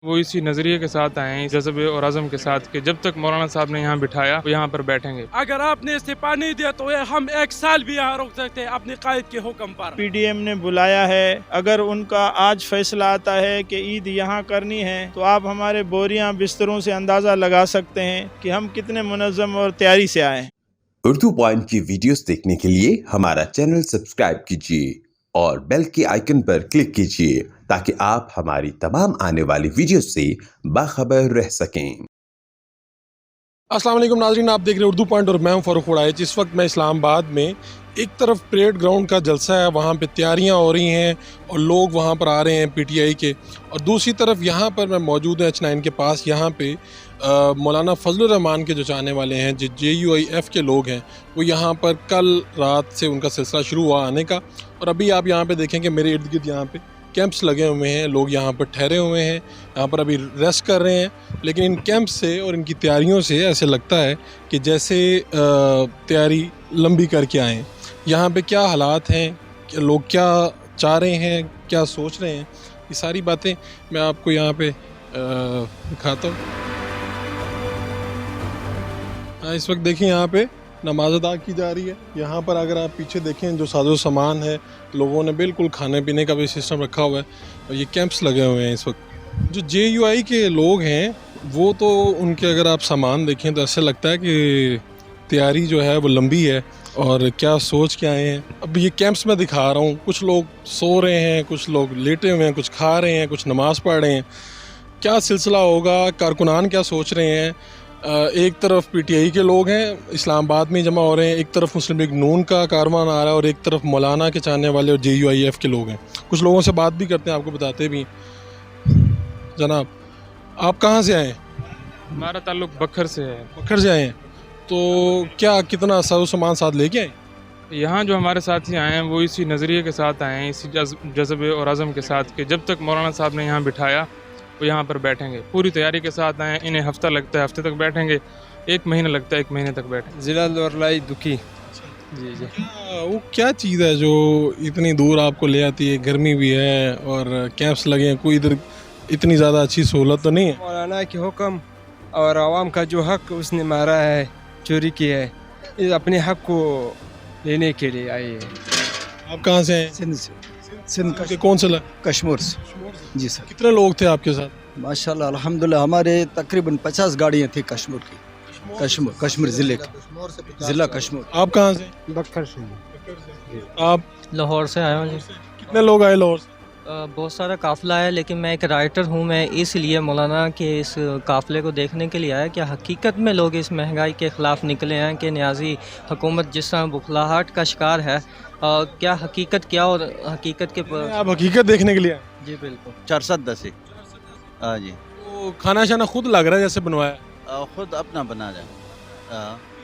وہ اسی نظریے کے ساتھ آئے ہیں، جذبے اور عزم کے ساتھ کہ جب تک مولانا صاحب نے یہاں بٹھایا وہ یہاں پر بیٹھیں گے۔ اگر آپ نے استعفا نہیں دیا تو ہم 1 سال بھی یہاں رک سکتے ہیں اپنے قائد کے حکم پر۔ پی ڈی ایم نے بلایا ہے، اگر ان کا آج فیصلہ آتا ہے کہ عید یہاں کرنی ہے تو آپ ہمارے بوریاں بستروں سے اندازہ لگا سکتے ہیں کہ ہم کتنے منظم اور تیاری سے آئے ہیں۔ اردو پوائنٹ کی ویڈیوز دیکھنے کے لیے ہمارا چینل سبسکرائب کیجیے اور بیل کے آئیکن پر کلک کیجیے تاکہ آپ ہماری تمام آنے والی ویڈیوز سے باخبر رہ سکیں۔ السلام علیکم ناظرین، آپ دیکھ رہے ہیں اردو پوائنٹ اور میں ہوں فاروق وڑائچ۔ اس وقت میں اسلام آباد میں ایک طرف پریڈ گراؤنڈ کا جلسہ ہے، وہاں پہ تیاریاں ہو رہی ہیں اور لوگ وہاں پر آ رہے ہیں پی ٹی آئی کے، اور دوسری طرف یہاں پر میں موجود ہوں H9 کے پاس۔ یہاں پہ مولانا فضل الرحمان کے جو چاہنے والے ہیں، جو JUIF کے لوگ ہیں، وہ یہاں پر کل رات سے ان کا سلسلہ شروع ہوا آنے کا، اور ابھی آپ یہاں پہ دیکھیں کہ میرے ارد گرد یہاں پہ کیمپس لگے ہوئے ہیں، لوگ یہاں پر ٹھہرے ہوئے ہیں، یہاں پر ابھی ریسٹ کر رہے ہیں۔ لیکن ان کیمپس سے اور ان کی تیاریوں سے ایسے لگتا ہے کہ جیسے تیاری لمبی کر کے آئیں۔ یہاں پہ کیا حالات ہیں، کہ لوگ کیا چاہ رہے ہیں، کیا سوچ رہے ہیں، یہ ساری باتیں میں آپ کو یہاں پہ دکھاتا ہوں۔ اس وقت دیکھیں یہاں پہ نماز ادا کی جا رہی ہے۔ یہاں پر اگر آپ پیچھے دیکھیں جو ساز و سامان ہے، لوگوں نے بالکل کھانے پینے کا بھی سسٹم رکھا ہوا ہے، اور یہ کیمپس لگے ہوئے ہیں اس وقت۔ جو JUI کے لوگ ہیں وہ تو ان کے اگر آپ سامان دیکھیں تو ایسا لگتا ہے کہ تیاری جو ہے وہ لمبی ہے، اور کیا سوچ کے آئے ہیں۔ اب یہ کیمپس میں دکھا رہا ہوں، کچھ لوگ سو رہے ہیں، کچھ لوگ لیٹے ہوئے ہیں، کچھ کھا رہے ہیں، کچھ نماز پڑھ رہے ہیں۔ کیا سلسلہ ہوگا، کارکنان کیا سوچ رہے ہیں؟ ایک طرف PTI کے لوگ ہیں اسلام آباد میں جمع ہو رہے ہیں، ایک طرف مسلم لیگ نون کا کاروان آ رہا ہے، اور ایک طرف مولانا کے چاہنے والے اور JUIF کے لوگ ہیں۔ کچھ لوگوں سے بات بھی کرتے ہیں، آپ کو بتاتے بھی ہیں۔ جناب، آپ کہاں سے آئے ہیں؟ ہمارا تعلق بکھر سے ہے۔ بکھر سے آئے ہیں، تو کیا کتنا ساز و سامان ساتھ لے کے آئے ہیں؟ یہاں جو ہمارے ساتھی آئے ہیں وہ اسی نظریے کے ساتھ آئے ہیں، اسی جذبے اور عزم کے ساتھ کہ جب تک مولانا صاحب نے یہاں بٹھایا وہ یہاں پر بیٹھیں گے۔ پوری تیاری کے ساتھ آئے ہیں، انہیں ہفتہ لگتا ہے، ہفتے تک بیٹھیں گے، 1 مہینہ لگتا ہے، 1 مہینے تک بیٹھیں گے۔ ضلع لورائی دکھی۔ جی جی، وہ کیا چیز ہے جو اتنی دور آپ کو لے آتی ہے؟ گرمی بھی ہے اور کیمپس لگے ہیں، کوئی ادھر اتنی زیادہ اچھی سہولت تو نہیں ہے؟ مولانا کے حکم اور عوام کا جو حق اس نے مارا ہے، چوری کی ہے، یہ اپنے حق کو لینے کے لیے آئے ہیں۔ آپ کہاں سے ہیں؟ سندھ سے، سندھ کہ کون سے کشمیر سے۔ جی سر، کتنے لوگ تھے آپ کے ساتھ؟ ماشاء اللہ الحمدللہ ہمارے تقریباً 50 گاڑیاں تھیں کشمیر کی، کشمیر ضلع کی، ضلع کشمیر۔ آپ کہاں سے؟ بکر سے۔ آپ لاہور سے آیا ہوں جی۔ کتنے لوگ آئے لاہور سے؟ بہت سارا قافلہ ہے، لیکن میں ایک رائٹر ہوں، میں اس لیے مولانا کے اس قافلے کو دیکھنے کے لیے آیا کہ حقیقت میں لوگ اس مہنگائی کے خلاف نکلے ہیں کہ نیازی حکومت جس طرح بخلاہٹ کا شکار ہے، کیا حقیقت کیا اور حقیقت کے آپ حقیقت دیکھنے کے لیے آئے؟ جی بالکل۔ 410 سے۔ ہاں جی، تو کھانا شانا خود لگ رہا ہے جیسے بنوایا؟ خود اپنا بنا رہے۔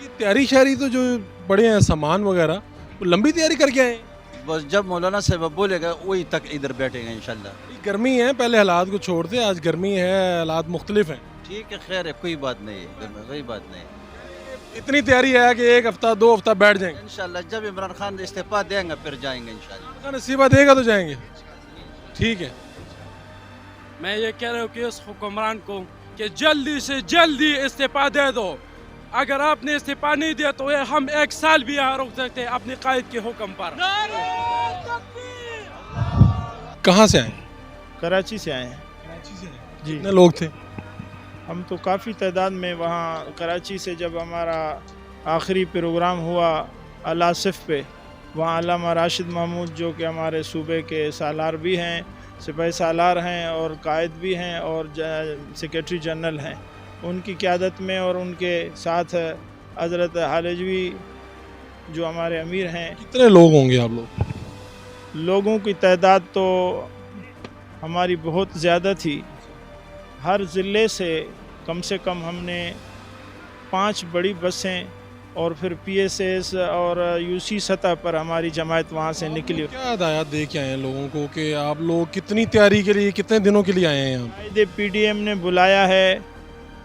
یہ تیاری شہری تو جو بڑے ہیں سامان وغیرہ، وہ لمبی تیاری کر کے آئے ہیں؟ بس جب مولانا صاحب بولے گا وہی تک ادھر بیٹھیں گے انشاءاللہ۔ گرمی ہے، پہلے حالات کو چھوڑتے، آج گرمی ہے، حالات مختلف ہیں۔ ٹھیک ہے، خیر ہے، کوئی بات نہیں ہے، کوئی بات نہیں ہے۔ اتنی تیاری ہے کہ 1 ہفتہ 2 ہفتہ بیٹھ جائیں گے؟ انشاءاللہ جب عمران خان استعفا دیں گا پھر جائیں گے انشاءاللہ۔ نصیبہ دے گا تو جائیں گے۔ ٹھیک ہے، میں یہ کہہ رہا ہوں کہ اس حکمران کو کہ جلدی سے جلدی استعفا دے دو۔ اگر آپ نے استعفا نہیں دیا تو ہم 1 سال بھی یہاں رک سکتے ہیں اپنے قائد کے حکم پر۔ کہاں سے آئے؟ کراچی سے آئے ہیں جی۔ کتنے لوگ تھے؟ ہم تو کافی تعداد میں وہاں کراچی سے جب ہمارا آخری پروگرام ہوا آصف پہ، وہاں علامہ راشد محمود جو کہ ہمارے صوبے کے سالار بھی ہیں، سپاہی سالار ہیں اور قائد بھی ہیں اور سیکریٹری جنرل ہیں، ان کی قیادت میں اور ان کے ساتھ حضرت حالجوی جو ہمارے امیر ہیں۔ کتنے لوگ ہوں گے آپ لوگ؟ لوگوں کی تعداد تو ہماری بہت زیادہ تھی، ہر ضلع سے کم ہم نے 5 بڑی بسیں اور پھر PSS اور UC سطح پر ہماری جماعت وہاں سے نکلی۔ کیا ہدایات دے کے آئے ہیں لوگوں کو کہ آپ لوگ کتنی تیاری کے لیے کتنے دنوں کے لیے آئے ہیں یہاں؟ قائد PDM نے بلایا ہے،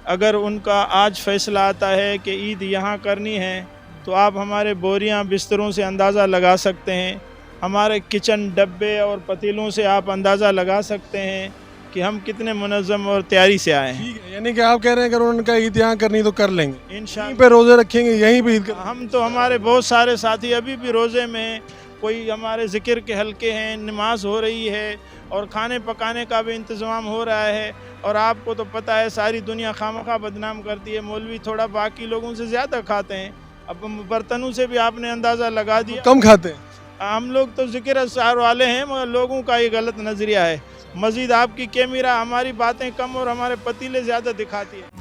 اگر ان کا آج فیصلہ آتا ہے کہ عید یہاں کرنی ہے تو آپ ہمارے بوریاں بستروں سے اندازہ لگا سکتے ہیں، ہمارے کچن ڈبے اور پتیلوں سے آپ اندازہ لگا سکتے ہیں کہ ہم کتنے منظم اور تیاری سے آئے ہیں. ٹھیک ہے، یعنی کہ آپ کہہ رہے ہیں اگر ان کا عید یہاں کرنی تو کر لیں گے، یہیں انشاءاللہ پہ روزے رکھیں گے، یہیں پہ عید کریں گے. ہم تو ہمارے بہت سارے ساتھی ابھی بھی روزے میں ہیں، کوئی ہمارے ذکر کے حلقے ہیں، نماز ہو رہی ہے اور کھانے پکانے کا بھی انتظام ہو رہا ہے. اور آپ کو تو پتہ ہے ساری دنیا خواہ بدنام کرتی ہے، مولوی تھوڑا باقی لوگوں سے زیادہ کھاتے ہیں. اب برتنوں سے بھی آپ نے اندازہ لگا دیا. کم کھاتے ہیں. ہم لوگ تو ذکر اذکار والے ہیں، مگر لوگوں کا یہ غلط نظریہ ہے. مزید آپ کی کیمرہ ہماری باتیں کم اور ہمارے پتیلے زیادہ دکھاتی ہے.